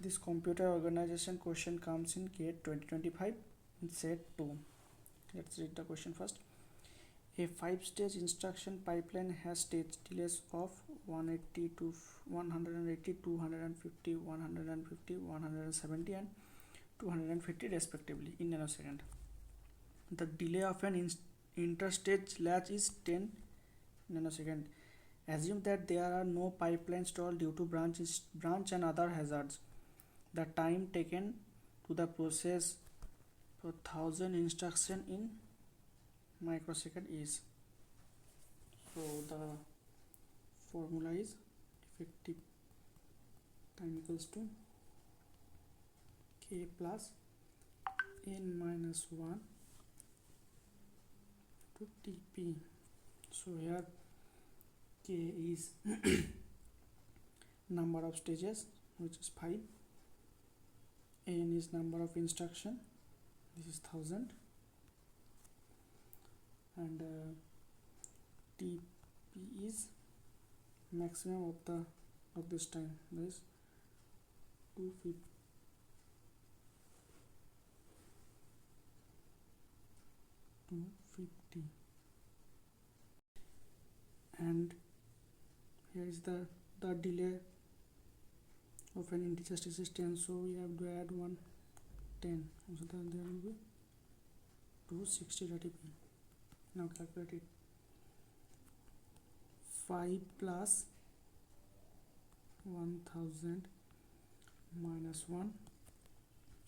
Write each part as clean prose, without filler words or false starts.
This computer organization question comes in GATE 2025 in SET-2. Let's read the question first. A 5-stage instruction pipeline has stage delays of 180 to 180, 250, 150, 170 and 250 respectively in nanosecond. The delay of an interstage latch is 10 nanosecond. Assume that there are no pipeline stall due to branch and other hazards. The time taken to the process for 1000 instruction in microsecond is. So the formula is effective time equals to k plus n minus 1 to tp. So here k is number of stages, which is 5. N is number of instruction, this is 1000, and tp is maximum of this time, that is 250. And here is the delay of an integer stage is 10, so we have to add 10, so then there will be 260 tp. Now calculate it. 5 plus 1000 minus 1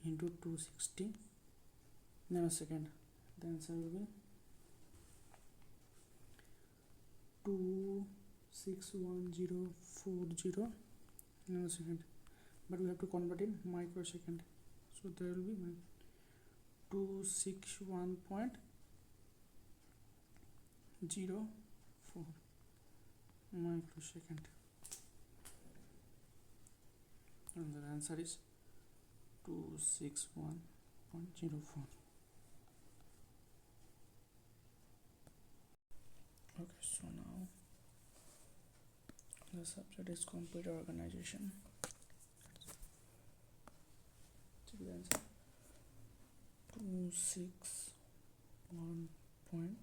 into 260 nanosecond. The answer will be 261,040 nanosecond, but we have to convert in microsecond, so there will be 261.04 microsecond, and the answer is 261.04. Okay, so now the subject is computer organization. Check the answer. 261.04